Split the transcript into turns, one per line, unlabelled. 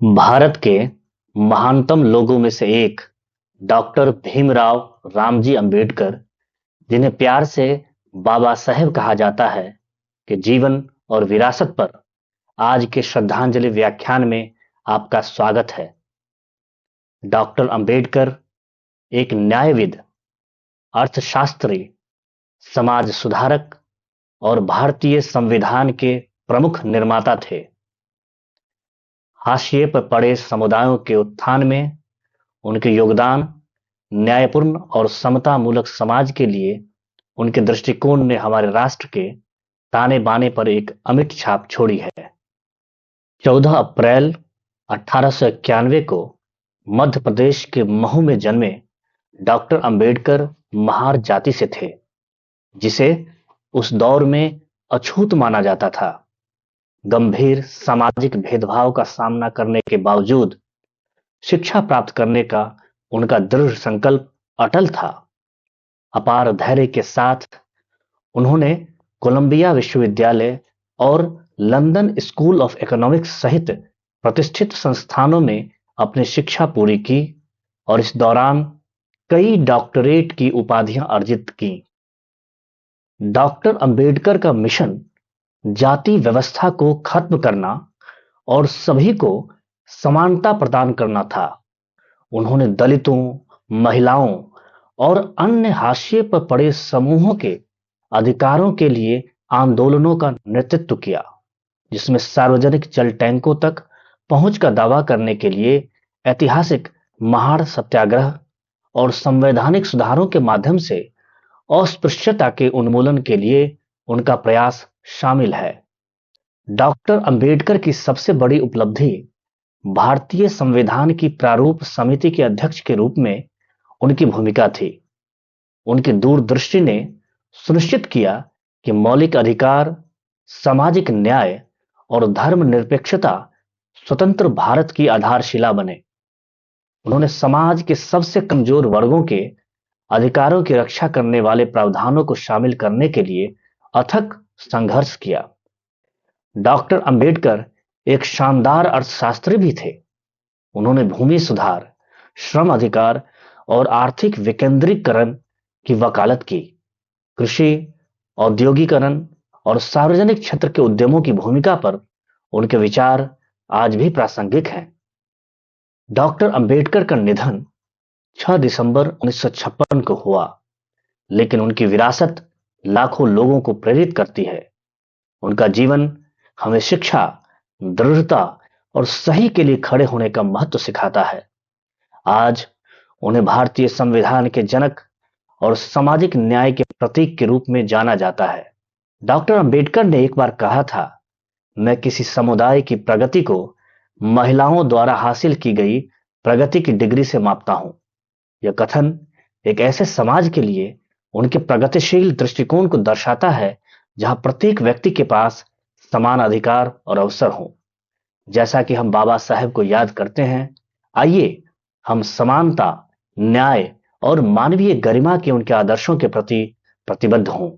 भारत के महानतम लोगों में से एक डॉक्टर भीमराव रामजी अंबेडकर, जिन्हें प्यार से बाबा साहेब कहा जाता है, के जीवन और विरासत पर आज के श्रद्धांजलि व्याख्यान में आपका स्वागत है। डॉक्टर अंबेडकर एक न्यायविद, अर्थशास्त्री, समाज सुधारक और भारतीय संविधान के प्रमुख निर्माता थे। हाशिए पर पड़े समुदायों के उत्थान में उनके योगदान, न्यायपूर्ण और समता मूलक समाज के लिए उनके दृष्टिकोण ने हमारे राष्ट्र के ताने बाने पर एक अमिट छाप छोड़ी है। 14 अप्रैल 1891 को मध्य प्रदेश के महू में जन्मे डॉक्टर अंबेडकर महार जाति से थे, जिसे उस दौर में अछूत माना जाता था। गंभीर सामाजिक भेदभाव का सामना करने के बावजूद शिक्षा प्राप्त करने का उनका दृढ़ संकल्प अटल था। अपार धैर्य के साथ उन्होंने कोलंबिया विश्वविद्यालय और लंदन स्कूल ऑफ इकोनॉमिक्स सहित प्रतिष्ठित संस्थानों में अपनी शिक्षा पूरी की और इस दौरान कई डॉक्टरेट की उपाधियां अर्जित की। डॉक्टर अंबेडकर का मिशन जाति व्यवस्था को खत्म करना और सभी को समानता प्रदान करना था। उन्होंने दलितों, महिलाओं और अन्य हाशिए पर पड़े समूहों के अधिकारों के लिए आंदोलनों का नेतृत्व किया, जिसमें सार्वजनिक जल टैंकों तक पहुंच का दावा करने के लिए ऐतिहासिक महार सत्याग्रह और संवैधानिक सुधारों के माध्यम से अस्पृश्यता के उन्मूलन के लिए उनका प्रयास शामिल है। डॉक्टर अंबेडकर की सबसे बड़ी उपलब्धि भारतीय संविधान की प्रारूप समिति के अध्यक्ष के रूप में उनकी भूमिका थी। उनकी दूरदृष्टि ने सुनिश्चित किया कि मौलिक अधिकार, सामाजिक न्याय और धर्मनिरपेक्षता स्वतंत्र भारत की आधारशिला बने। उन्होंने समाज के सबसे कमजोर वर्गों के अधिकारों की रक्षा करने वाले प्रावधानों को शामिल करने के लिए अथक संघर्ष किया। डॉक्टर अंबेडकर एक शानदार अर्थशास्त्री भी थे। उन्होंने भूमि सुधार, श्रम अधिकार और आर्थिक विकेंद्रीकरण की वकालत की। कृषि, औद्योगिकरण और सार्वजनिक क्षेत्र के उद्यमों की भूमिका पर उनके विचार आज भी प्रासंगिक हैं। डॉक्टर अंबेडकर का निधन 6 दिसंबर 1956 को हुआ, लेकिन उनकी विरासत लाखों लोगों को प्रेरित करती है। उनका जीवन हमें शिक्षा, दृढ़ता और सही के लिए खड़े होने का महत्व सिखाता है। आज उन्हें भारतीय संविधान के जनक और सामाजिक न्याय के प्रतीक के रूप में जाना जाता है। डॉक्टर अंबेडकर ने एक बार कहा था, मैं किसी समुदाय की प्रगति को महिलाओं द्वारा हासिल की गई प्रगति की डिग्री से मापता हूं। यह कथन एक ऐसे समाज के लिए उनके प्रगतिशील दृष्टिकोण को दर्शाता है जहां प्रत्येक व्यक्ति के पास समान अधिकार और अवसर हो। जैसा कि हम बाबा साहेब को याद करते हैं, आइए हम समानता, न्याय और मानवीय गरिमा के उनके आदर्शों के प्रति प्रतिबद्ध हों।